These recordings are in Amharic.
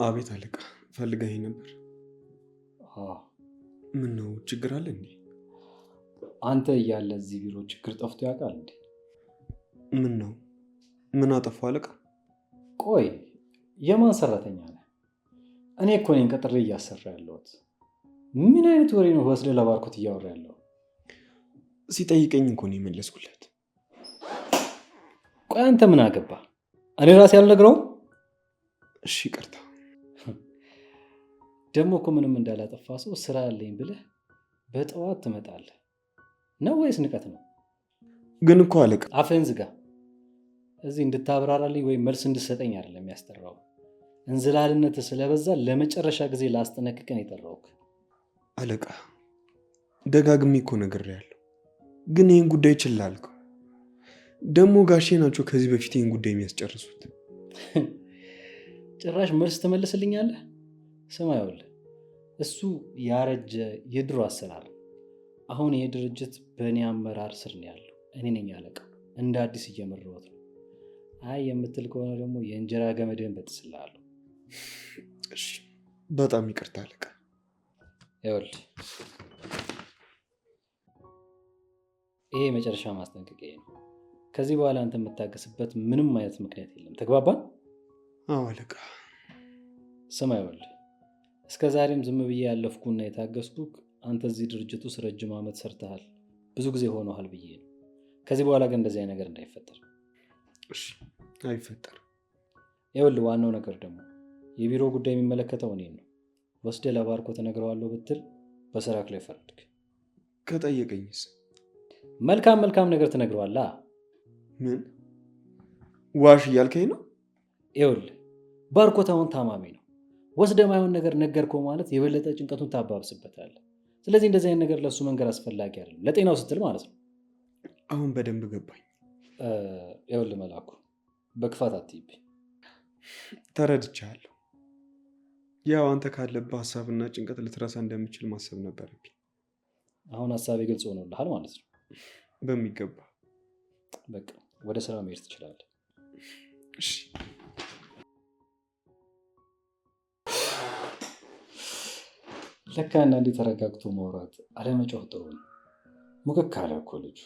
አቤት አለቃ፣ ፈልገኸኝ ነበር? ምን ነው ችግር አለ እንዴ? አንተ እያለ እዚህ ቢሮ ችግር ጠፍቶ ያውቃል እንዴ? ምን ነው? ምን አጠፋው አለቃ? ቆይ የማን ሰራተኛ ነህ? እኔ እኮ ነኝ ቀጥሬ እያሰራ ያለሁት። ምን አይነት ወሬ ነው ወስደህ ለባርኮት እያወራ ያለው? ሲጠይቀኝ እኮ ነው የመለስኩለት። ቆይ አንተ ምን አገባ? እኔ ራሴ አልነግረውም? እሺ ይቅርታ። ደግሞ እኮ ምንም እንዳላጠፋ ሰው ስራ አለኝ ብለህ በጠዋት ትመጣለህ ነው ወይስ ንቀት ነው? ግን እኮ አለቃ። አፍህን ዝጋ። እዚህ እንድታብራራልኝ ወይም መልስ እንድሰጠኝ አይደለም ያስጠራው። እንዝላልነት ስለበዛ ለመጨረሻ ጊዜ ላስጠነቅቀን የጠራውክ። አለቃ ደጋግሜ እኮ ነግሬያለሁ፣ ግን ይህን ጉዳይ ችላ አልከው። ደግሞ ጋሼ ናቸው ከዚህ በፊት ይህን ጉዳይ የሚያስጨርሱት። ጭራሽ መልስ ትመልስልኛለህ? ስማ ይኸውልህ፣ እሱ ያረጀ የድሮ አሰራር። አሁን ይሄ ድርጅት በእኔ አመራር ስር ነው ያለው። እኔ ነኝ አለቃ፣ እንደ አዲስ እየመራሁት ነው። አይ የምትል ከሆነ ደግሞ የእንጀራ ገመድህን በጥስልሃለሁ። እሺ በጣም ይቅርታ አለቃ። ይኸውልህ ይሄ መጨረሻ ማስጠንቀቂያ ነው። ከዚህ በኋላ አንተ የምታገስበት ምንም አይነት ምክንያት የለም። ተግባባን? አዎ አለቃ። ስማ ይኸውልህ፣ እስከ ዛሬም ዝም ብዬ ያለፍኩና የታገስኩክ አንተ እዚህ ድርጅት ውስጥ ረጅም ዓመት ሰርተሃል፣ ብዙ ጊዜ ሆኖሃል ብዬ ነው። ከዚህ በኋላ ግን እንደዚህ አይነት ነገር እንዳይፈጠር። እሺ አይፈጠርም። ይኸውልህ ዋናው ነገር ደግሞ የቢሮ ጉዳይ የሚመለከተው እኔን ነው። ወስደህ ለባርኮት እነግረዋለሁ ብትል በስራክ ላይ ፈረድክ። ከጠየቀኝስ? መልካም ነገር ትነግረዋለህ። ምን ዋሽ እያልከኝ ነው? ይኸውልህ ባርኮት አሁን ታማሚ ነው። ወስደህ ማይሆን ነገር ነገርከው ማለት የበለጠ ጭንቀቱን ታባብስበታለህ። ስለዚህ እንደዚህ አይነት ነገር ለሱ መንገር አስፈላጊ አይደለም፣ ለጤናው ስትል ማለት ነው። አሁን በደንብ ገባኝ። ይኸውልህ መላኩ፣ በክፋት አትይብኝ። ተረድቻለሁ። ያው አንተ ካለብህ ሀሳብና ጭንቀት ልትረሳ እንደምችል ማሰብ ነበረብኝ። አሁን ሀሳቤ ግልጽ ሆኖልሃል ማለት ነው? በሚገባ። በቃ ወደ ስራ መሄድ ትችላለህ። እሺ። ለካ አንዳንዴ ተረጋግቶ ማውራት አለመጮህ ጥሩ ነው። ሙክክ አለ እኮ ልጁ።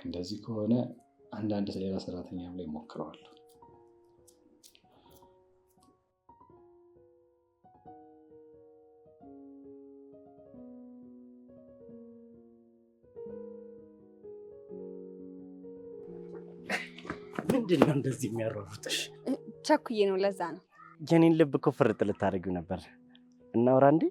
እንደዚህ ከሆነ አንዳንድ ሌላ ሰራተኛም ላይ ሞክረዋለሁ። ምንድነው እንደዚህ የሚያሯሩጥሽ? ቸኩዬ ነው፣ ለዛ ነው። የኔን ልብ እኮ ፍርጥ ልታደርጊው ነበር። እናውራ እንዴ?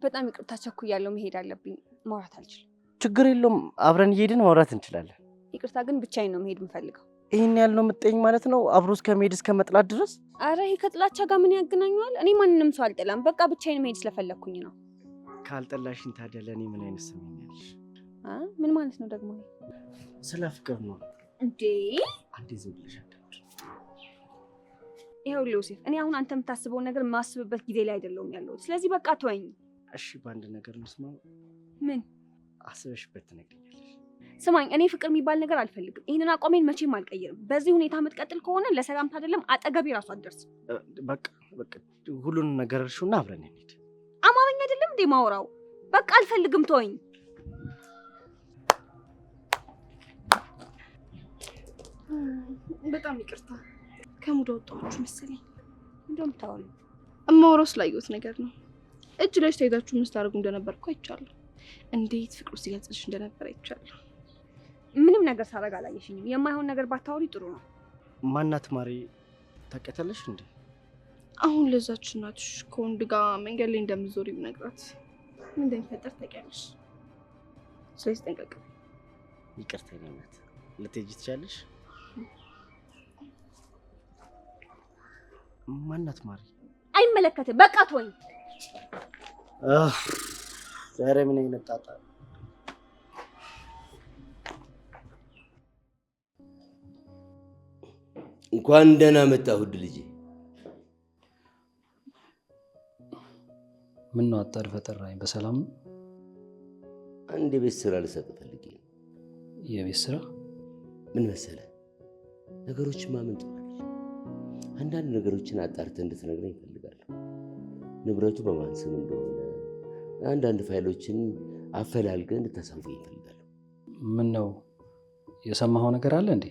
በጣም ይቅርታ ቸኩያለሁ፣ መሄድ አለብኝ። ማውራት አልችልም። ችግር የለውም፣ አብረን እየሄድን ማውራት እንችላለን። ይቅርታ ግን ብቻዬን ነው መሄድ የምፈልገው። ይሄን ያለው የምትጠይኝ ማለት ነው? አብሮ እስከ መሄድ እስከ መጥላት ድረስ? አረ ይሄ ከጥላቻ ጋር ምን ያገናኘዋል? እኔ ማንንም ሰው አልጠላም። በቃ ብቻዬን መሄድ ስለፈለኩኝ ነው። ካልጠላሽኝ ታዲያ ለእኔ ምን አይነት ስሜኛለሽ? ምን ማለት ነው ደግሞ? ስለ ፍቅር ነው እንዴ? አንዴ ዝም ብለሽ አዳምጪ። ይኸውልህ ዮሴፍ፣ እኔ አሁን አንተ የምታስበውን ነገር ማስብበት ጊዜ ላይ አይደለሁም ያለሁት። ስለዚህ በቃ ተወኝ። እሺ በአንድ ነገር እንስማው። ምን? አስበሽበት ትነግሪኛለሽ። ስማኝ፣ እኔ ፍቅር የሚባል ነገር አልፈልግም። ይሄንን አቋሜን መቼም አልቀይርም። በዚህ ሁኔታ የምትቀጥል ከሆነ ለሰላምታ አይደለም አጠገቤ ራሱ አትደርስም። በቃ ሁሉንም ነገር እርሹና አብረን እንሂድ። አማርኛ አይደለም እንዴ ማውራው? በቃ አልፈልግም፣ ተወኝ። በጣም ይቅርታ፣ ከሙድ ወጣችሁ መሰለኝ። እንደውም ታውሪ እማወራው ስላየሁት ነገር ነው። እጅ ለእጅ ተይዛችሁ ምን ስታደርጉ እንደነበር እኮ አይቻለሁ። እንዴት ፍቅሩ ሲገልጽልሽ እንደነበር አይቻለሁ። ምንም ነገር ሳደርግ አላየሽኝም። የማይሆን ነገር ባታወሪ ጥሩ ነው። ማናት ማሪ? ታውቂያታለሽ እንዴ? አሁን ለዛች እናትሽ ከወንድ ጋር መንገድ ላይ እንደምትዞሪ ብነግራት ምን እንደሚፈጠር ታውቂያለሽ። ስለዚህ ጠንቀቅ። ይቅርታ እናት፣ ልትሄጂ ትችያለሽ። ማናት ማሪ? አይመለከትም። በቃ ተወኝ። ዛሬ ምን አይነት ጣጣ? እንኳን ደህና መጣህ ውድ ልጄ። ምን ነው አጣድፈህ ጠራኸኝ? በሰላም ነው? አንድ የቤት ስራ ልሰጥ ፈልጌ ነው። የቤት ስራ? ምን መሰለህ፣ ነገሮችን ማመን ጥሩ አይደለም። አንዳንድ ነገሮችን አጣርተህ እንድትነግረኝ እፈልጋለሁ። ንብረቱ በማን ስም እንደሆነ አንዳንድ ፋይሎችን አፈላልገህ እንድታሳውቀኝ እፈልጋለሁ። ምን ነው የሰማኸው ነገር አለ እንዴ?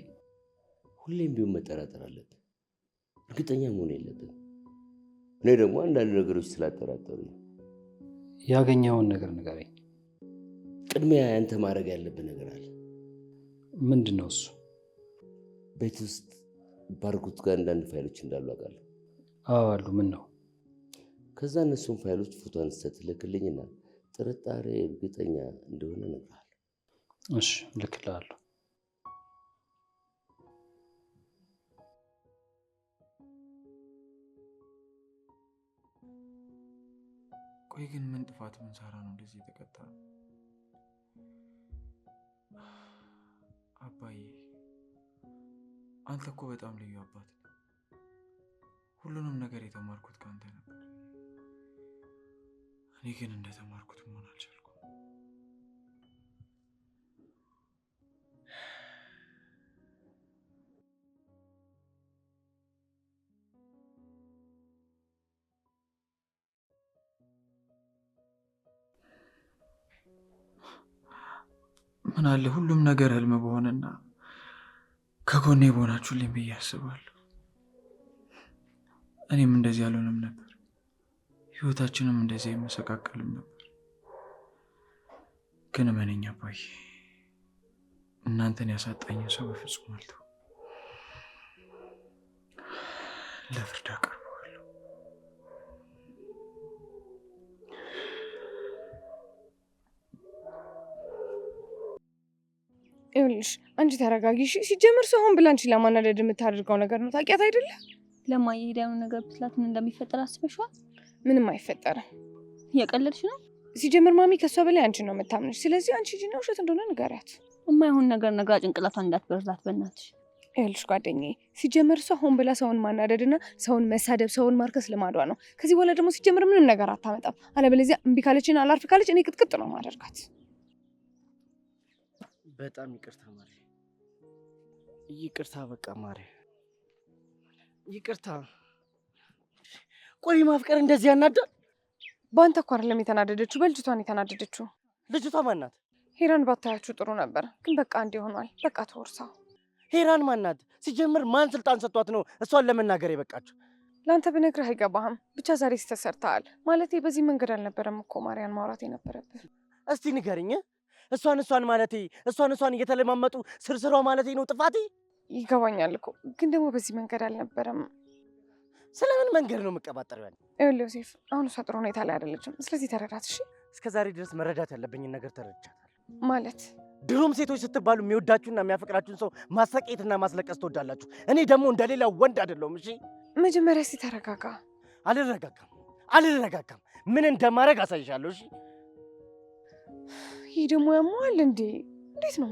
ሁሌም ቢሆን መጠራጠር አለብን፣ እርግጠኛ መሆን የለብን። እኔ ደግሞ አንዳንድ ነገሮች ስላጠራጠሩ ያገኘኸውን ነገር ንገረኝ። ቅድሚያ ያንተ ማድረግ ያለብን ነገር አለ። ምንድን ነው እሱ? ቤት ውስጥ ባርኮት ጋር አንዳንድ ፋይሎች እንዳሉ አውቃለሁ። አዎ አሉ። ምን ነው? ከዛ እነሱን ፋይሎች ፎቶ አንስተህ ትልክልኝና ጥርጣሬ እርግጠኛ እንደሆነ እነግርሃለሁ። እሺ እልክልሃለሁ። ቆይ ግን ምን ጥፋት ምን ሰራ ነው እንደዚህ የተቀጣ? አባዬ አንተ እኮ በጣም ልዩ አባት ነህ። ሁሉንም ነገር የተማርኩት ካንተ ነበር። እኔ ግን እንደተማርኩት መሆን አልቻልኩም። ምን አለ ሁሉም ነገር ህልም በሆነና ከጎኔ በሆናችሁልኝ ብዬ አስባለሁ። እኔም እንደዚህ አልሆንም ነበር፣ ህይወታችንም እንደዚህ አይመሰቃቀልም ነበር። ግን እመነኝ አባዬ፣ እናንተን ያሳጣኝ ሰው በፍጹም አልተው። ለፍርድ አቀርበዋለሁ። ይኸውልሽ አንቺ ተረጋጊ እሺ። ሲጀምር ሰው ሆን ብላ አንቺን ለማናደድ የምታደርገው ነገር ነው። ታውቂያት አይደለ? ለማየት ያለው ነገር ብትላት ምን እንደሚፈጠር አስበሽዋል? ምንም አይፈጠርም። እየቀለድሽ ነው? ሲጀምር ማሚ ከሷ በላይ አንቺን ነው የምታምንሽ። ስለዚህ አንቺ ሂጂና ውሸት እንደሆነ ንገሪያት። የማይሆን ነገር ነግራ ጭንቅላቷን እንዳትበርዛት በእናትሽ። ይኸውልሽ ጓደኛዬ፣ ሲጀምር እሷ ሆን ብላ ሰውን ማናደድና ሰውን መሳደብ፣ ሰውን ማርከስ ልማዷ ነው። ከዚህ በኋላ ደግሞ ሲጀምር ምንም ነገር አታመጣም። አለበለዚያ እምቢ ካለችና አላርፍ ካለች እኔ ቅጥቅጥ ነው ማደርጋት። በጣም ይቅርታ ማሪ፣ ይቅርታ በቃ ማሪ፣ ይቅርታ። ቆይ ማፍቀር እንደዚህ ያናዳል? በአንተ እኮ አይደለም የተናደደችው፣ በልጅቷን የተናደደችው። ልጅቷ ማናት? ሄራን ባታያችሁ ጥሩ ነበር፣ ግን በቃ እንዲህ ሆኗል። በቃ ተወርሳው። ሄራን ማናት? ሲጀምር ማን ስልጣን ሰጥቷት ነው እሷን ለመናገር የበቃችሁ? ለአንተ ብነግርህ አይገባህም። ብቻ ዛሬ ስተሰርተሃል። ማለቴ በዚህ መንገድ አልነበረም እኮ ማርያን ማውራት የነበረብህ። እስቲ ንገርኝ። እሷን ማለቴ እሷን እየተለማመጡ ስርስሯ ማለቴ ነው ጥፋቴ? ይገባኛል እኮ ግን ደግሞ በዚህ መንገድ አልነበረም። ስለምን መንገድ ነው የምቀባጠረው? ይኸውልህ ዮሴፍ፣ አሁን እሷ ጥሩ ሁኔታ ላይ አይደለችም። ስለዚህ ተረዳት እሺ። እስከ ዛሬ ድረስ መረዳት ያለብኝን ነገር ተረድቻታለሁ። ማለት ድሮም ሴቶች ስትባሉ የሚወዳችሁና የሚያፈቅራችሁን ሰው ማሰቄትና ማስለቀስ ትወዳላችሁ። እኔ ደግሞ እንደሌላ ወንድ አይደለሁም። እሺ መጀመሪያ እስኪ ተረጋጋ። አልረጋጋም። ምን እንደማድረግ አሳይሻለሁ። እሺ ይህ ደግሞ ያሟል እንዴ? እንዴት ነው?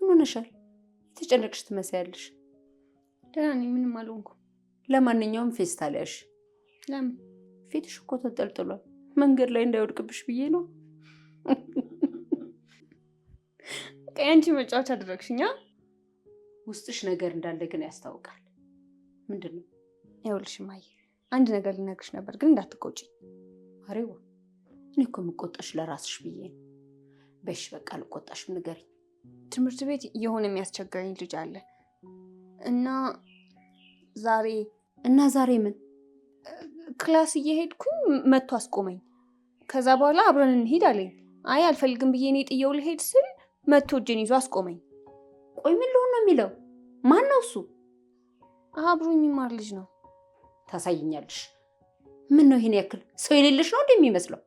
ምን ሆነሻል? የተጨነቅሽ ትመስያለሽ። ደህና ነኝ፣ ምንም አልሆንኩም። ለማንኛውም ፌስታል ያዥ። ለምን? ፊትሽ እኮ ተንጠልጥሏል። መንገድ ላይ እንዳይወድቅብሽ ብዬ ነው። ቀይ አንቺ መጫወቻ አደረግሽኛ። ውስጥሽ ነገር እንዳለ ግን ያስታውቃል። ምንድን ነው? ይኸውልሽ እማዬ፣ አንድ ነገር ልነግርሽ ነበር ግን እንዳትቆጪ። አሬዋ፣ እኔ እኮ የምቆጣሽ ለራስሽ ብዬ ነው። በሽ በቃ አልቆጣሽም፣ ንገሪኝ። ትምህርት ቤት የሆነ የሚያስቸግረኝ ልጅ አለ እና ዛሬ ምን ክላስ እየሄድኩኝ መጥቶ አስቆመኝ። ከዛ በኋላ አብረን እንሂድ አለኝ። አይ አልፈልግም ብዬ እኔ ጥየው ልሄድ ስል መጥቶ እጄን ይዞ አስቆመኝ። ቆይ ምን ልሆን ነው የሚለው? ማን ነው እሱ? አብሮ የሚማር ልጅ ነው። ታሳይኛለሽ። ምን ነው ይሄን ያክል ሰው የሌለሽ ነው እንደሚመስለው?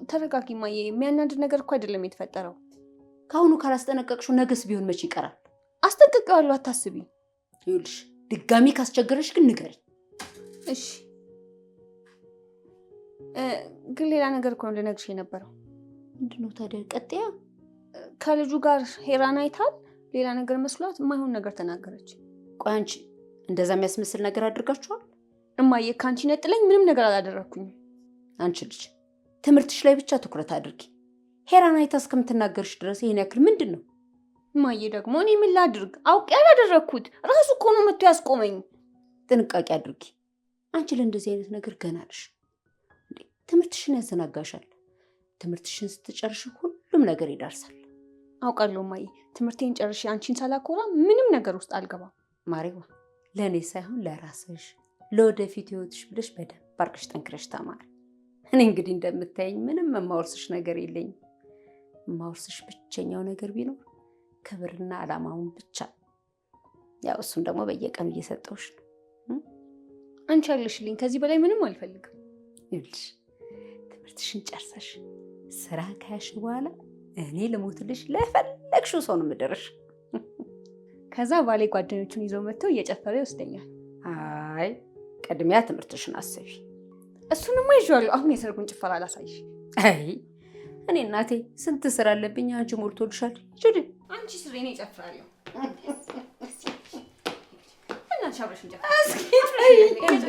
ተረጋጊ እማዬ፣ የሚያናድድ ነገር እኮ አይደለም የተፈጠረው። ከአሁኑ ካላስጠነቀቅሽው ነገስ ቢሆን መች ይቀራል? አስጠንቅቄዋለሁ፣ አታስቢ። ይኸውልሽ ድጋሚ ካስቸገረሽ ግን ንገሪኝ። እሺ። ግን ሌላ ነገር እኮ ነው ልነግርሽ የነበረው። ምንድን ነው ታዲያ? ቀጥያ። ከልጁ ጋር ሄራን አይታል ሌላ ነገር መስሏት የማይሆን ነገር ተናገረች። ቆይ አንቺ እንደዛ የሚያስመስል ነገር አድርጋችኋል? እማዬ ከአንቺ ነጥለኝ ምንም ነገር አላደረግኩኝም። አንቺ ልጅ ትምህርትሽ ላይ ብቻ ትኩረት አድርጊ። ሄራን አይታ እስከምትናገርሽ ድረስ ይሄን ያክል ምንድን ነው? እማዬ ደግሞ እኔ ምን ላድርግ? አውቄ ያላደረግኩት ራሱ እኮ ነው መጥቶ ያስቆመኝ። ጥንቃቄ አድርጊ። አንቺ ለእንደዚህ አይነት ነገር ገና ነሽ። ትምህርትሽን ያዘናጋሻል። ትምህርትሽን ስትጨርሽ ሁሉም ነገር ይዳርሳል። አውቃለሁ እማዬ፣ ትምህርቴን ጨርሼ አንቺን ሳላኮራ ምንም ነገር ውስጥ አልገባም። ማሪዋ፣ ለእኔ ሳይሆን ለራስሽ ለወደፊት ህይወትሽ ብለሽ በደንብ አድርገሽ ጠንክረሽ ተማሪ። እኔ እንግዲህ እንደምታየኝ ምንም የማወርስሽ ነገር የለኝም። የማወርስሽ ብቸኛው ነገር ቢኖር ክብርና ዓላማውን ብቻ። ያው እሱም ደግሞ በየቀኑ እየሰጠውሽ ነው። አንቺ ያለሽልኝ፣ ከዚህ በላይ ምንም አልፈልግም። ይኸውልሽ ትምህርትሽን ጨርሰሽ ስራ ከያሽ በኋላ እኔ ልሞትልሽ ለፈለግሽው ሰው ነው የምደርሽ። ከዛ ባሌ ጓደኞቹን ይዘው መጥተው እየጨፈረ ይወስደኛል። አይ ቅድሚያ ትምህርትሽን አስቢ። እሱንማ ይዤዋለሁ። አሁን የሰርጉን ጭፈራ አላሳይሽ። አይ እኔ እናቴ ስንት ስራ አለብኝ። አንቺ ሞልቶልሻል። ሂጂ። አንቺ ስሬ እኔ እጨፍራለሁ። እናንቺ አብረሽ እንጨፍር። እስኪ ተይ እንዴ!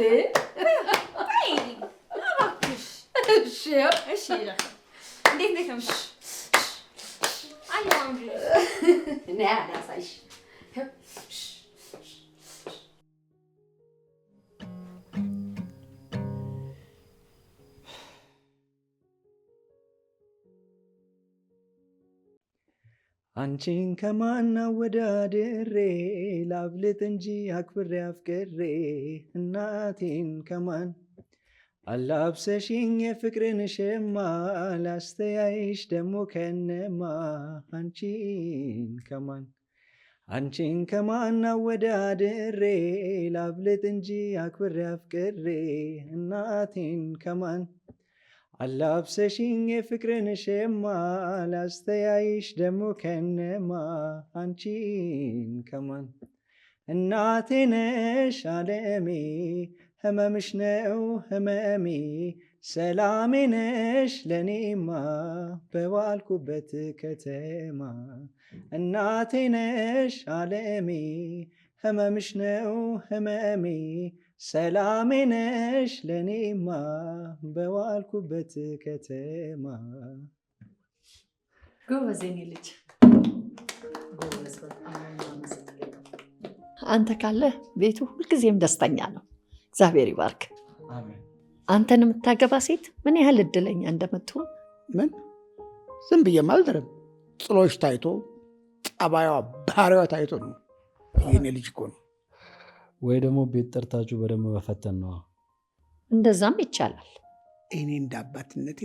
እሺ እሺ ይላል። እንዴት ነው? አላህ አንጂ እኔ አላሳይሽ። አንቺን ከማን አወዳድሬ ላብልጥ እንጂ አክብሬ አፍቅሬ እናቴን ከማን አላብሰሽኝ የፍቅርን ሸማ ላስተያይሽ ደሞ ከነማ አንቺን ከማን አወዳድሬ ላብልጥ እንጂ አክብሬ አፍቅሬ እናቴን ከማን አላብሰሽኝ የፍቅርን ሸማ ላስተያይሽ ደሞ ከነማ አንቺን ከማን እናቴ ነሽ ዓለሜ ህመምሽ ነው ህመሜ ሰላሜ ነሽ ለኔማ በዋልኩበት ከተማ እናቴ ነሽ ዓለሜ ህመምሽ ነው ህመሜ ሰላሜ ነሽ ለኔማ በዋልኩበት ከተማ። ጎበዝ የኔ ልጅ አንተ ካለ ቤቱ ሁልጊዜም ደስተኛ ነው። እግዚአብሔር ይባርክ። አንተን የምታገባ ሴት ምን ያህል እድለኛ እንደምትሆን። ምን ዝም ብዬም አልደረም። ጥሎሽ ታይቶ ጠባዩዋ ባህሪዋ ታይቶ ነው። የኔ ልጅ እኮ ነው። ወይ ደግሞ ቤት ጠርታችሁ በደንብ መፈተን ነው። እንደዛም ይቻላል። እኔ እንደ አባትነቴ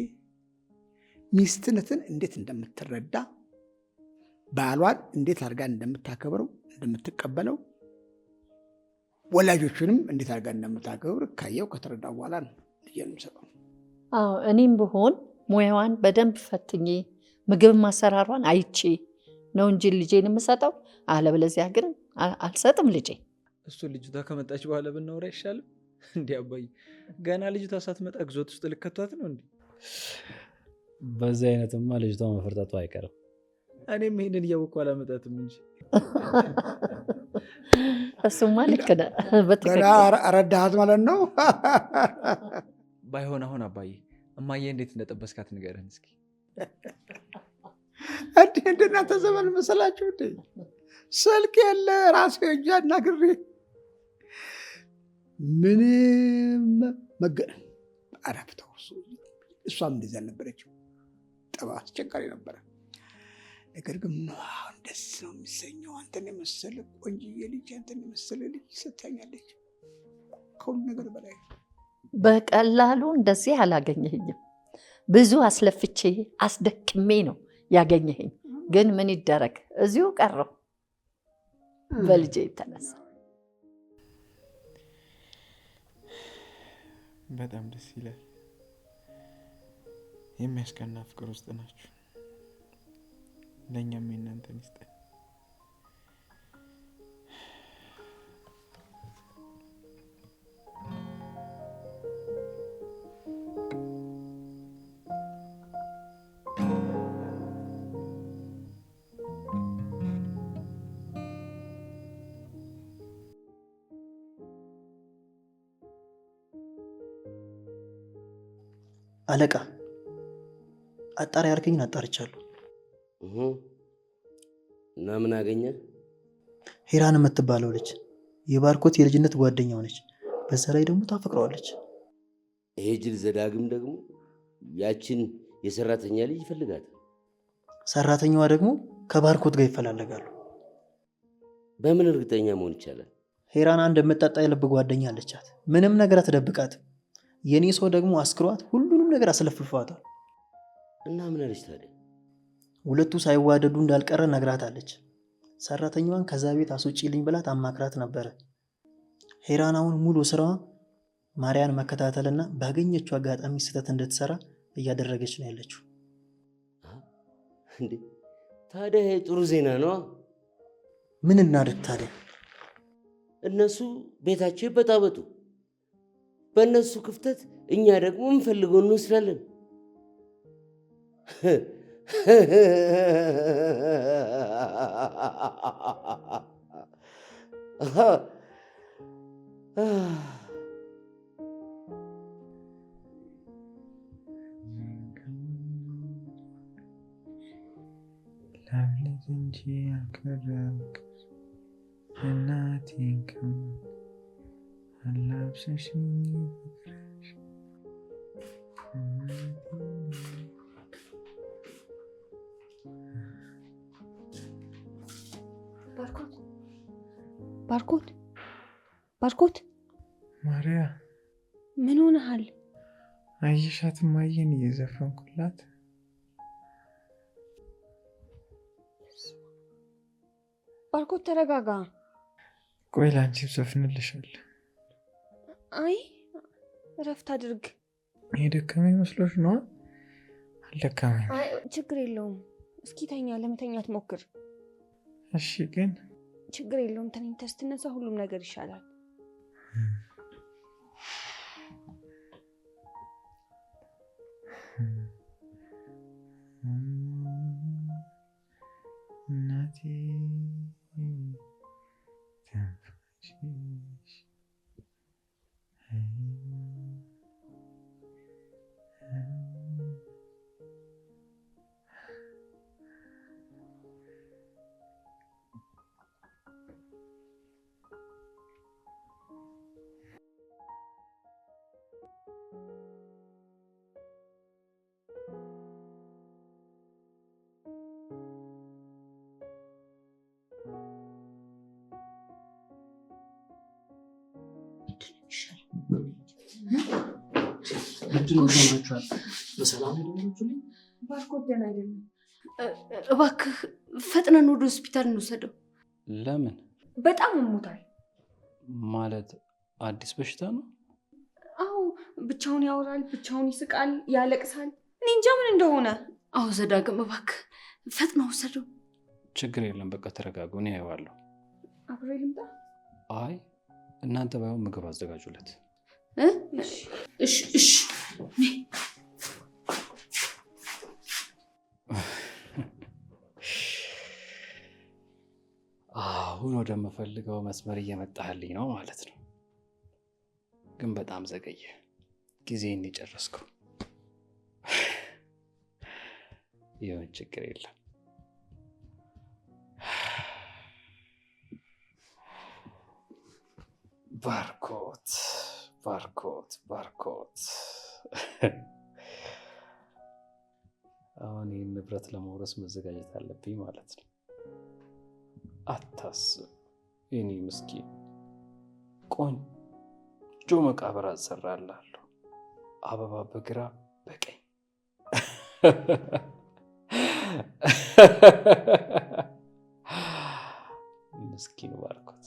ሚስትነትን እንዴት እንደምትረዳ ባሏን እንዴት አድርጋ እንደምታከብረው እንደምትቀበለው ወላጆቹንም እንዴት አድርጋ እንደምታከብር ካየው ከተረዳ በኋላ ነው ልጄን የምሰጠው። አዎ እኔም ብሆን ሙያዋን በደንብ ፈትኜ ምግብ ማሰራሯን አይቼ ነው እንጂ ልጄን የምሰጠው። አለበለዚያ ግን አልሰጥም ልጄ። እሱ ልጅቷ ከመጣች በኋላ ብናወራ አይሻልም? እንዲህ አባዬ ገና ልጅቷ ሳትመጣ ግዞት ውስጥ ልከቷት ነው እንዴ? በዚህ አይነትማ ልጅቷ መፈርጠቷ አይቀርም። እኔም ይሄንን እያወቅሁ አላመጣትም እንጂ። እሱማ ልክ ነህ። ገና ረዳሃት ማለት ነው። ባይሆን አሁን አባዬ እማዬ እንዴት እንደጠበስካት ንገረን እስኪ። እንደናንተ ዘመን መሰላችሁ እንዴ? ስልክ የለ ራሴ እጃ አናግሬ ምንም አረፍተው። እሷም እንደዚያ አልነበረችም። ጠባ አስቸጋሪ ነበረ። ነገር ግን አሁን ደስ ነው የሚሰኘው። አንተን የመሰለ ቆንጅዬ ልጅ፣ አንተን የመሰለ ልጅ ሰጥታኛለች። ከሁሉ ነገር በላይ በቀላሉ እንደዚህ አላገኘኸኝም። ብዙ አስለፍቼ አስደክሜ ነው ያገኘኸኝ። ግን ምን ይደረግ እዚሁ ቀረው በልጄ የተነሳ። በጣም ደስ ይላል። የሚያስቀና ፍቅር ውስጥ ናችሁ። ለእኛም የእናንተን ይስጠን። አለቃ አጣሪ ያልከኝን አጣርቻለሁ። እና ምን አገኘ? ሄራን የምትባለው ልጅ የባርኮት የልጅነት ጓደኛው ነች። በዛ ላይ ደግሞ ታፈቅረዋለች። ይሄ ጅል ዘዳግም ደግሞ ያችን የሰራተኛ ልጅ ይፈልጋታል። ሰራተኛዋ ደግሞ ከባርኮት ጋር ይፈላለጋሉ። በምን እርግጠኛ መሆን ይቻላል? ሄራን አንድ የምትጠጣ የልብ ጓደኛ አለቻት። ምንም ነገር አትደብቃትም። የኔ ሰው ደግሞ አስክሯት ሁሉንም ነገር አስለፍልፏታል። እና ምን አለች ታዲያ? ሁለቱ ሳይዋደዱ እንዳልቀረ ነግራታለች። ሰራተኛዋን ከዛ ቤት አስወጪልኝ ብላት አማክራት ነበረ። ሄራን አሁን ሙሉ ስራዋ ማርያን መከታተልና ባገኘችው አጋጣሚ ስህተት እንድትሰራ እያደረገች ነው ያለችው። እንዴ ታዲያ ጥሩ ዜና ነው። ምን እናድርግ ታዲያ? እነሱ ቤታቸው ይበጣበጡ፣ በእነሱ ክፍተት እኛ ደግሞ እንፈልገው እንወስዳለን። ላብለት እንጂ አከረምክ እናቴን ከምን አላብሰሽኝ ፍቅርሽ ባርኮት ማርያ ምን ሆነሃል? አየሻት ማየን እየዘፈንኩላት። ባርኮት ተረጋጋ። ቆይ ላንቺም ዘፍንልሻለሁ። አይ እረፍት አድርግ። የደከመኝ መስሎሽ ነው? አልደከመኝ። አይ ችግር የለውም። እስኪ ተኛ፣ ለመተኛት ሞክር። እሺ ግን ችግር የለውም። ተኝተህ ስትነሳ ሁሉም ነገር ይሻላል። እናቴ በሰላም ሄደችልኝ። ባርኮት ደህና አይደለም። እባክህ ፈጥነን ወደ ሆስፒታል እንውሰደው። ለምን? በጣም እሞታል። ማለት አዲስ በሽታ ነው? አዎ፣ ብቻውን ያወራል፣ ብቻውን ይስቃል፣ ያለቅሳል። እኔ እንጃ ምን እንደሆነ። አዎ ዘዳግም እባክህ ፈጥነው ውሰደው። ችግር የለም፣ በቃ ተረጋጉ፣ እኔ አየዋለሁ። አብሬ ልምጣ? አይ እናንተ ባይሆን ምግብ አዘጋጁለት። እሺ እሺ። አሁን ወደምፈልገው መስመር እየመጣህልኝ ነው ማለት ነው። ግን በጣም ዘገየ። ጊዜን የጨረስከው። ይሁን፣ ችግር የለም። ባርኮት ባርኮት ባርኮት። አሁን ይህን ንብረት ለመውረስ መዘጋጀት አለብኝ ማለት ነው። አታስብ የኔ ምስኪን፣ ቆንጆ መቃብር አሰራልሃለሁ። አበባ በግራ በቀኝ። ምስኪን ባርኮት።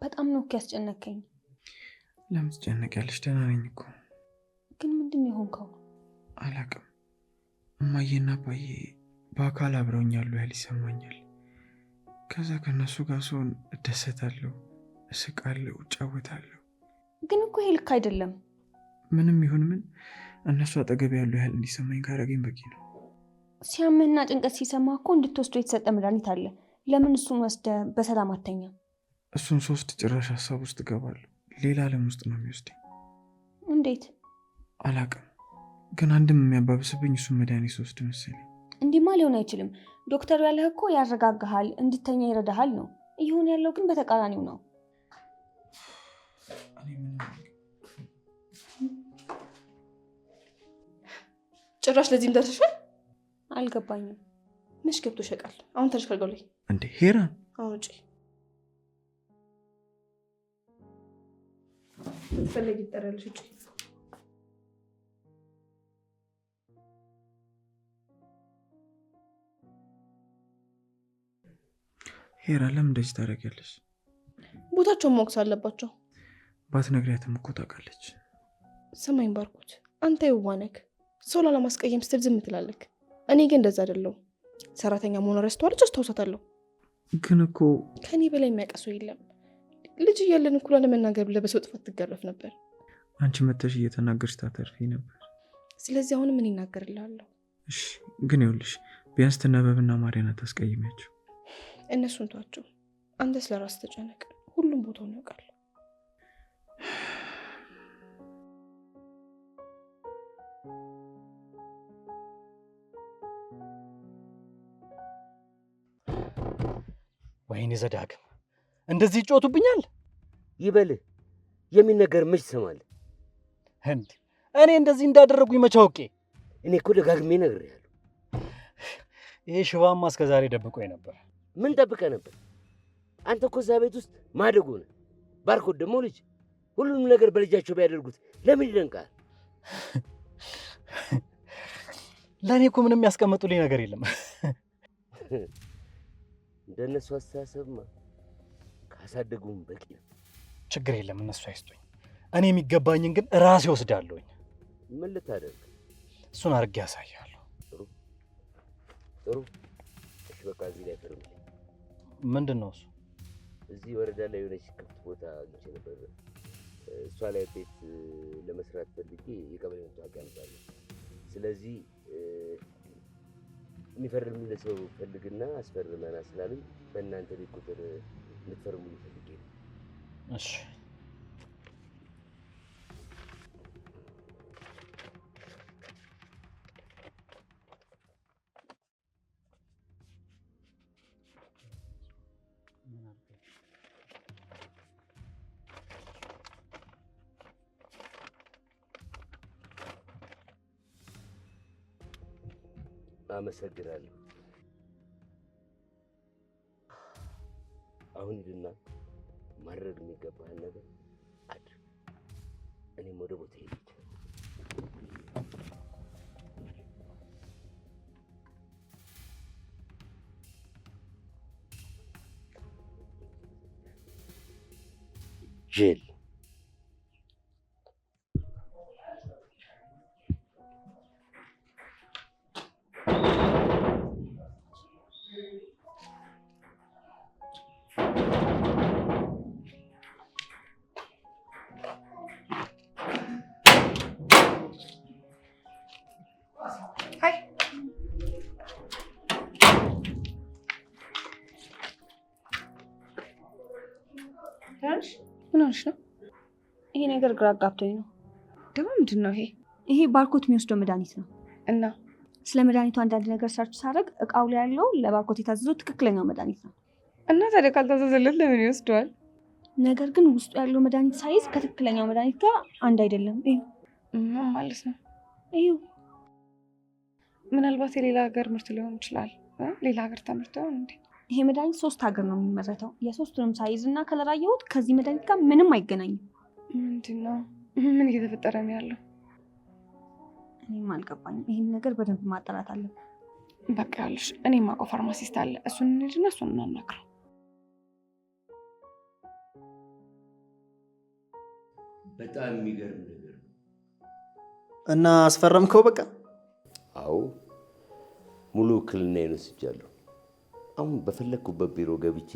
በጣም ነው እኮ ያስጨነቀኝ። ለምን ትጨነቂያለሽ? ደህና ነኝ እኮ። ግን ምንድን ነው የሆንከው? አላቅም። እማዬና አባዬ በአካል አብረውኛሉ ያህል ይሰማኛል። ከዛ ከእነሱ ጋር ስሆን እደሰታለሁ፣ እስቃለሁ፣ እጫወታለሁ። ግን እኮ ይሄ ልክ አይደለም። ምንም ይሁን ምን እነሱ አጠገብ ያሉ ያህል እንዲሰማኝ ካረገኝ በቂ ነው። ሲያምህና ጭንቀት ሲሰማ እኮ እንድትወስዶ የተሰጠ መድኃኒት አለ። ለምን እሱን ወስደ በሰላም አተኛም? እሱን ሶስት ጭራሽ ሀሳብ ውስጥ እገባለሁ። ሌላ ዓለም ውስጥ ነው የሚወስደኝ። እንዴት? አላቅም። ግን አንድም የሚያባብስብኝ እሱን መድኃኒት ስወስድ መሰለኝ። እንዲህማ ሊሆን አይችልም። ዶክተሩ ያለህ እኮ ያረጋጋሃል፣ እንድተኛ ይረዳሃል ነው። እየሆነ ያለው ግን በተቃራኒው ነው። ጭራሽ ለዚህም ደርሰሻል? አልገባኝም። መች ገብቶሽ ያውቃል? አሁን ተነሽ ከአልጋው ላይ። እንዴ ሄራን፣ አሁን ውጪ። ፈለጊ ይጠራልሽ። ውጪ። ሄራን ለምን እንደዚህ ታደርጊያለሽ? ቦታቸውን ማወቅ አለባቸው። ባትነግሪያትም እኮ ታውቃለች። ሰማኝ ባርኮት፣ አንተ የዋህ ነህ። ሰው ላለማስቀየም ስትል ዝም ትላለህ። እኔ ግን እንደዛ አይደለሁም። ሰራተኛ መሆኗ ረስተዋለች፣ አስታውሳታለሁ። ግን እኮ ከኔ በላይ የሚያውቀው የለም። ልጅ እያለን እኩል ለመናገር ብለህ በሰው ጥፋት ትገረፍ ነበር። አንቺ መተሽ እየተናገርሽ ታተርፊ ነበር። ስለዚህ አሁንም ምን ይናገርልሃለሁ? እሺ ግን ይኸውልሽ፣ ቢያንስ ትነበብና ማርያም አታስቀይሚያቸው። እነሱን ተዋቸው። አንተ ስለራስህ ተጨነቅ። ሁሉም ቦታውን ያውቃል። ወይኔ ዘዳግም እንደዚህ ይጮቱብኛል። ይበልህ የሚነገር መች ትሰማለህ? እንዴ እኔ እንደዚህ እንዳደረጉኝ መች አውቄ? እኔ እኮ ደጋግሜ ነግሬሃለሁ። ይሄ ሽባማ እስከዛሬ ደብቆኝ ነበር። ምን ጠብቀህ ነበር? አንተ እኮ እዛ ቤት ውስጥ ማደጎ ነህ። ባርኮት ደግሞ ልጅ። ሁሉንም ነገር በልጃቸው ቢያደርጉት ለምን ይደንቃል? ለእኔ እኮ ምንም ያስቀመጡልኝ ነገር የለም። እንደነሱ አስተሳሰብማ ካሳደጉም በቂ ነው። ችግር የለም፣ እነሱ አይስጡኝ። እኔ የሚገባኝን ግን ራሴ ወስዳለሁኝ። ምን ልታደርግ? እሱን አድርጌ ያሳያለሁ። ጥሩ። እሺ በቃ እዚህ ላይ ፈርም። ምንድን ነው እሱ? እዚህ ወረዳ ላይ የሆነች ክፍት ቦታ አግኝቼ ነበር። እሷ ላይ ቤት ለመስራት ፈልጌ የቀበሌ መታወቂያ አምጣለሁ። ስለዚህ የሚፈርምልህ ሰው ፈልግና አስፈርመና ስላሉኝ በእናንተ ቤት ቁጥር እንድትፈርሙልኝ ፈልጌ ነው። እሺ አመሰግናለሁ። አሁን ሂድና ማድረግ የሚገባህን ነገር አድርግ። እኔም ወደ ቦታ ሄድ። ጅል ምን ሆነሽ ነው? ይሄ ነገር ግራ አጋብቶኝ ነው። ደግሞ ምንድን ነው ይሄ? ይሄ ባርኮት የሚወስደው መድኃኒት ነው እና ስለ መድኃኒቱ አንዳንድ ነገር ሰርች ሳደርግ እቃው ላይ ያለው ለባርኮት የታዘዘው ትክክለኛው መድኃኒት ነው። እና ታዲያ ካልታዘዘለት ለምን ይወስደዋል? ነገር ግን ውስጡ ያለው መድኃኒት ሳይዝ ከትክክለኛው መድኃኒት ጋር አንድ አይደለም። እዩ ምን ማለት ነው? እዩ ምናልባት የሌላ ሀገር ምርት ሊሆን ይችላል። ሌላ ሀገር ተመርቶ ይሆን እንዴ? ይሄ መድኃኒት 3 ሀገር ነው የሚመረተው። የሶስቱንም ሳይዝ እና ከለር አየሁት። ከዚህ መድኃኒት ጋር ምንም አይገናኝም። ምንድን ነው? ምን እየተፈጠረ ነው ያለው? እኔም አልገባኝም። ይህን ነገር በደንብ ማጣራት አለብን። በቃ ያለሽ እኔ የማውቀው ፋርማሲስት አለ። እሱን እንሂድና እሱን እናናግረው። በጣም የሚገርም ነገር ነው። እና አስፈረምከው? በቃ አዎ፣ ሙሉ ውክልናዬን ወስጃለሁ። አሁን በፈለግኩበት ቢሮ ገብቼ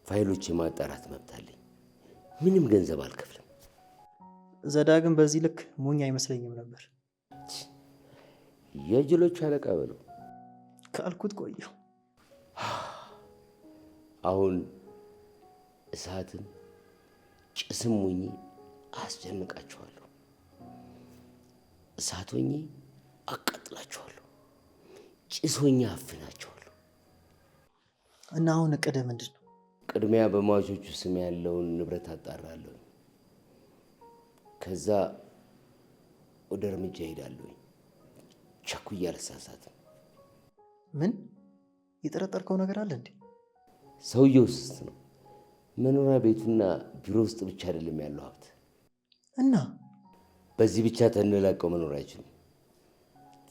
ፋይሎች የማጣራት መብት አለኝ። ምንም ገንዘብ አልከፍልም። ዘዳግም በዚህ ልክ ሞኝ አይመስለኝም ነበር። የጅሎቹ አለቃ በለው ካልኩት ቆየሁ። አሁን እሳትም ጭስም ሆኜ አስጨንቃችኋለሁ። እሳት ሆኜ አቃጥላችኋለሁ። ጭስ ሆኜ አፍናችኋለሁ። እና አሁን እቅድህ ምንድን ነው? ቅድሚያ በሟቾቹ ስም ያለውን ንብረት አጣራለሁ። ከዛ ወደ እርምጃ ሄዳለሁ። ቸኩዬ አልሳሳትም። ምን የጠረጠርከው ነገር አለ እንዴ? ሰውየው ስስት ነው። መኖሪያ ቤቱና ቢሮ ውስጥ ብቻ አይደለም ያለው ሀብት እና በዚህ ብቻ ተንላቀው መኖር አይችሉም።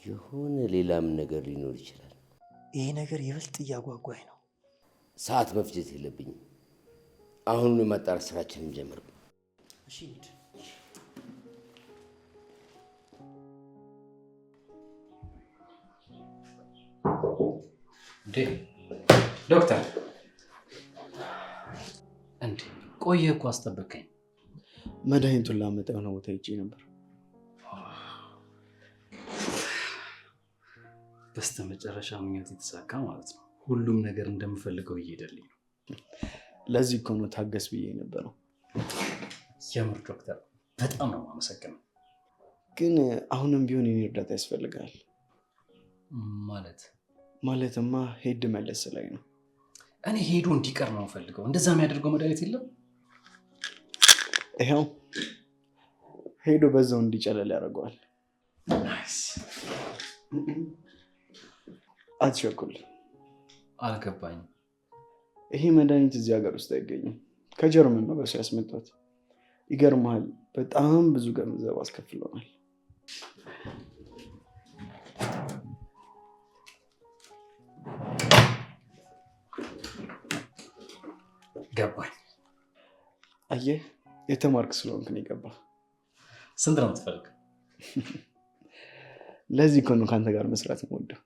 የሆነ ሌላም ነገር ሊኖር ይችላል። ይሄ ነገር ይበልጥ እያጓጓኝ ነው። ሰዓት መፍጀት የለብኝም። አሁኑን የማጣራት ስራችንን ጀምር። እሺ ሂድ። እንዴ ዶክተር፣ እንዴ ቆየህ እኮ አስጠበቀኝ። መድኃኒቱን ላመጣ የሆነ ቦታ ሄጄ ነበር። በስተመጨረሻ ምኞት የተሳካ ማለት ነው። ሁሉም ነገር እንደምፈልገው እየሄደልኝ ነው። ለዚህ እኮ ነው ታገስ ብዬ የነበረው። የምር ዶክተር በጣም ነው የማመሰግነው። ግን አሁንም ቢሆን የኔ እርዳታ ያስፈልጋል። ማለትማ ሄድ መለስ ላይ ነው። እኔ ሄዶ እንዲቀር ነው የምፈልገው። እንደዛ የሚያደርገው መድኃኒት የለም? ይኸው ሄዶ በዛው እንዲጨለል ያደርገዋል። አትቸኩል። አልገባኝም። ይሄ መድኃኒት እዚህ ሀገር ውስጥ አይገኝም። ከጀርመን ነው በሱ ያስመጣት። ይገርምሃል፣ በጣም ብዙ ገንዘብ አስከፍሎናል። ገባኝ። አየህ፣ የተማርክ ስለሆንክ ነው የገባህ። ስንት ነው የምትፈልገው? ለዚህ እኮ ነው ከአንተ ጋር መስራት የምወደው።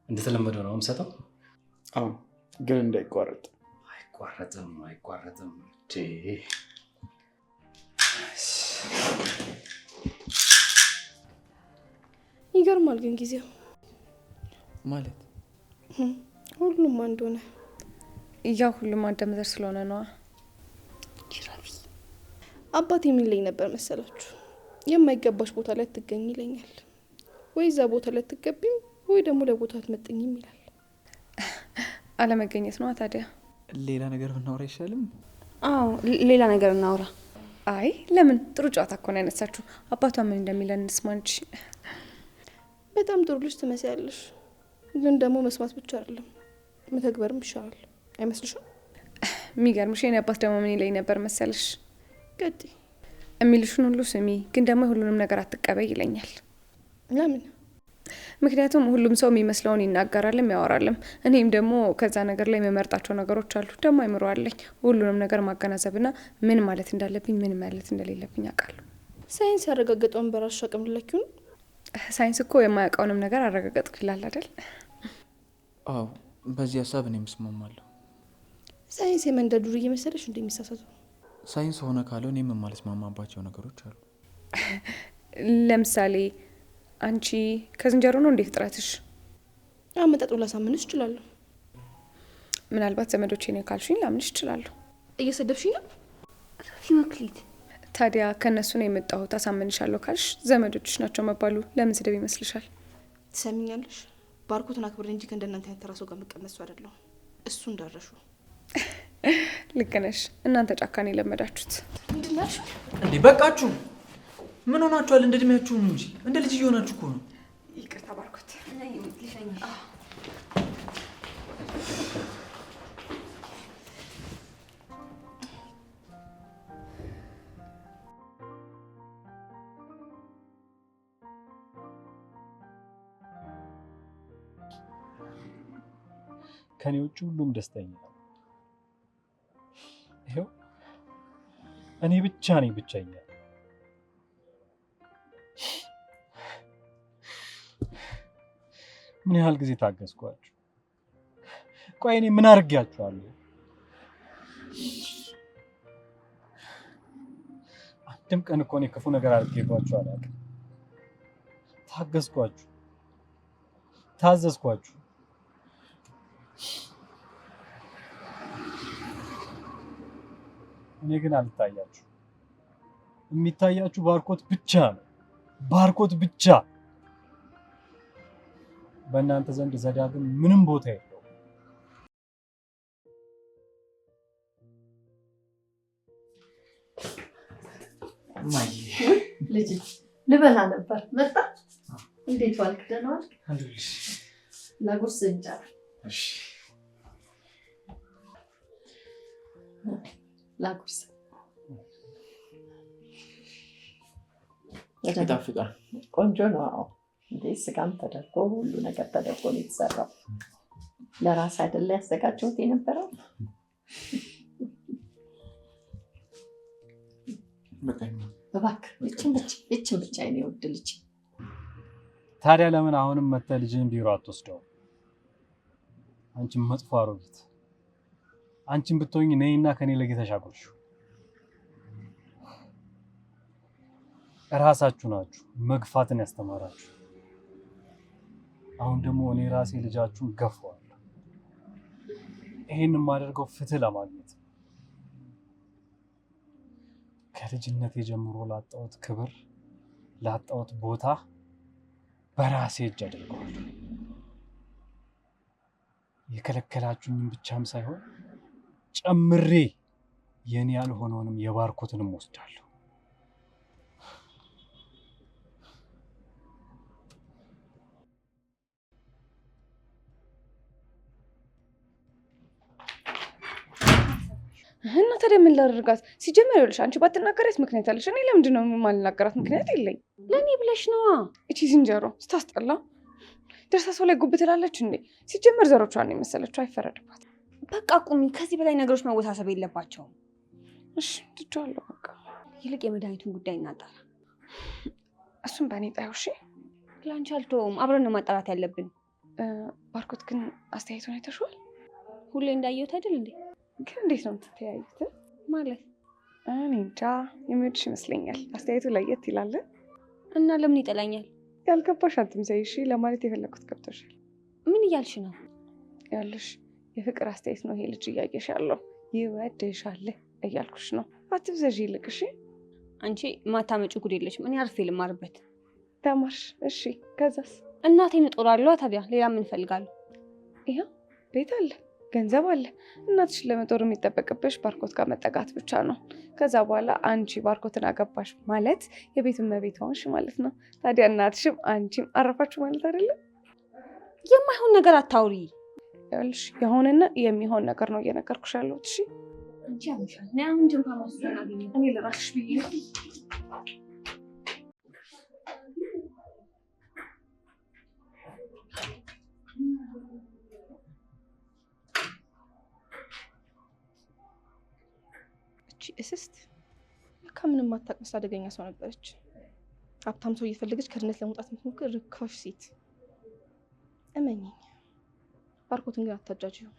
እንደተለመደው ነው የምሰጠው? አዎ፣ ግን እንዳይቋረጥ። አይቋረጥም። ይገርማል ግን ጊዜው ማለት ሁሉም አንድ ሆነ። ያው ሁሉም አንድ ምድር ስለሆነ ነዋ። አባቴ የሚለኝ ነበር መሰላችሁ? የማይገባሽ ቦታ ላይ ትገኝ ይለኛል። ወይ እዛ ቦታ ላይ ትገቢም ወይ ደግሞ ለቦታ አትመጥኝም ይላል። አለመገኘት ነዋ ታዲያ። ሌላ ነገር ብናወራ አይሻልም? አዎ ሌላ ነገር እናውራ። አይ ለምን? ጥሩ ጨዋታ እኮ ነው ያነሳችሁ። አባቷ ምን እንደሚለን እንስማ እንጂ። በጣም ጥሩ ልጅ ትመስያለሽ፣ ግን ደግሞ መስማት ብቻ አይደለም መተግበርም ይሻላል አይመስልሽም? የሚገርምሽ የኔ አባት ደግሞ ምን ይለኝ ነበር መሰለሽ? ቀጥይ። የሚልሽን ሁሉ ስሚ፣ ግን ደግሞ ሁሉንም ነገር አትቀበይ ይለኛል። ለምን? ምክንያቱም ሁሉም ሰው የሚመስለውን ይናገራልም ያወራልም። እኔም ደግሞ ከዛ ነገር ላይ የመመርጣቸው ነገሮች አሉ። ደግሞ አይምሮ አለኝ። ሁሉንም ነገር ማገናዘብና ምን ማለት እንዳለብኝ ምን ማለት እንደሌለብኝ አውቃለሁ። ሳይንስ ያረጋገጠውን በራስሽ አቅም ልለኪው ነው። ሳይንስ እኮ የማያውቀውንም ነገር አረጋገጥኩ ይላል አይደል? አዎ፣ በዚህ ሀሳብ እኔም እስማማለሁ። ሳይንስ የመንደር ዱርዬ መሰለሽ እንደሚሳሳተው? ሳይንስ ሆነ ካለው እኔም የማልስማማባቸው ነገሮች አሉ። ለምሳሌ አንቺ ከዝንጀሮ ነው እንዴ ፍጥረትሽ? አመጣጡ ላሳምንሽ እችላለሁ። ምናልባት ዘመዶቼ ነው ካልሽኝ ላምንሽ እችላለሁ። እየሰደብሽኝ ነው መክሊት? ታዲያ ከነሱ ነው የመጣሁት አሳምንሻለሁ ካልሽ ዘመዶችሽ ናቸው መባሉ ለምን ስድብ ይመስልሻል? ትሰሚኛለሽ? ባርኮትን አክብሬ እንጂ ከእንደናንተ አይነት ተራሶ ጋር መቀነሱ አይደለም። እሱ እንዳረሹ ልክ ነሽ። እናንተ ጫካን የለመዳችሁት ምንድናሽ እንዴ? በቃችሁ። ምን ሆናችኋል? እንደ እድሜያችሁ ነው እንጂ እንደ ልጅ እየሆናችሁ እኮ ነው። ይቅርታ ባርኮት። ከኔ ውጭ ሁሉም ደስተኛ ነው። ይኸው እኔ ብቻ ነኝ ብቸኛ። ምን ያህል ጊዜ ታገዝኳችሁ? ቆይ እኔ ምን አድርጌያችኋለሁ? አንድም ቀን እኮ እኔ ክፉ ነገር አድርጌባችሁ አላውቅም። ታገዝኳችሁ፣ ታዘዝኳችሁ። እኔ ግን አልታያችሁ። የሚታያችሁ ባርኮት ብቻ ነው፣ ባርኮት ብቻ። በእናንተ ዘንድ ዘዳግም ምንም ቦታ የለውም። ልጅ ልበላ ነበር። መጣ። እንዴት ዋልክ? ደህና ዋልክ? አለሁልሽ። ላጉርስ እንጀራ። እሺ ላጉርስ። ይጣፍጣል። ቆንጆ ነው። አዎ እንዴ ስጋም ተደርጎ ሁሉ ነገር ተደርጎ ነው የተሰራው። ለራስ አይደለ ያዘጋጀሁት የነበረው። እባክህ ይችን ብቻ የኔ ውድ ልጅ። ታዲያ ለምን አሁንም መተህ ልጅህን ቢሮ አትወስደው? አንቺም መጥፎ አሮጊት፣ አንቺም ብትሆኝ ነይና ከኔ ለጌታሽ አጉርሹ። እራሳችሁ ናችሁ መግፋትን ያስተማራችሁ። አሁን ደግሞ እኔ ራሴ ልጃችሁን ገፋዋለሁ። ይሄን የማደርገው ፍትህ ለማግኘት ነው። ከልጅነት ጀምሮ ላጣሁት ክብር፣ ላጣሁት ቦታ በራሴ እጅ አድርገዋለሁ። የከለከላችሁኝም ብቻም ሳይሆን ጨምሬ የኔ ያልሆነውንም የባርኮትንም ወስዳለሁ። እና ታዲያ ምን ላደርጋት? ሲጀመር ይኸውልሽ አንቺ ባትናገራት ምክንያት አለሽ። እኔ ለምንድን ነው የማልናገራት? ምክንያት የለኝ። ለእኔ ብለሽ ነዋ። እቺ ዝንጀሮ ስታስጠላ ደርሳ ሰው ላይ ጉብ ትላለች እንዴ! ሲጀመር ዘሮቿን ነው የመሰለችው። አይፈረድባት። በቃ ቁሚ። ከዚህ በላይ ነገሮች መወሳሰብ የለባቸውም። እሺ ትቼዋለሁ በቃ። ይልቅ የመድኃኒቱን ጉዳይ እናጣራ። እሱም በእኔ ጣዩ። እሺ ለአንቺ አልተውም። አብረን ነው ማጣራት ያለብን። ባርኮት ግን አስተያየቱን አይተሽዋል? ሁሌ እንዳየሁት አይደል እንዴ? ግን እንዴት ነው የምትተያዩት? ማለት እኔ እንጃ የሚወድሽ ይመስለኛል። አስተያየቱ ለየት ይላል። እና ለምን ይጠላኛል? ያልገባሽ አትምሰይ። እሺ ለማለት የፈለኩት ገብቶሻል? ምን እያልሽ ነው? ያልሽ የፍቅር አስተያየት ነው ይሄ ልጅ እያየሽ ያለው። ይወድሻል እያልኩሽ ነው። አትብዘዥ ይልቅ። እሺ አንቺ ማታመጪ ጉድ የለሽም። እኔ አርፌ ልማርበት። ተማርሽ? እሺ ከዛስ? እናቴን እጦራለሁ። ታዲያ ሌላ ምን እፈልጋለሁ? ይኸው ቤት አለ፣ ገንዘብ አለ። እናትሽን ለመጦር የሚጠበቅብሽ ባርኮት ጋር መጠጋት ብቻ ነው። ከዛ በኋላ አንቺ ባርኮትን አገባሽ ማለት የቤት እመቤት ሆንሽ ማለት ነው። ታዲያ እናትሽም አንቺም አረፋችሁ ማለት አይደለም? የማይሆን ነገር አታውሪ። ይኸውልሽ የሆነና የሚሆን ነገር ነው እየነገርኩሽ ያለሁት። እሺ አንቺ ያምሻል። እኔ አሁን ጀምራ ማስፈና አገኘ እኔ ልራስሽ ብዬ ነው። እስስት ለካ ምንም አታውቅ መስላ አደገኛ ሰው ነበረች። ሀብታም ሰው እየፈለገች ከድህነት ለመውጣት የምትሞክር ርካሽ ሴት። እመኚኝ። ባርኮትን ግን አታጃጅው።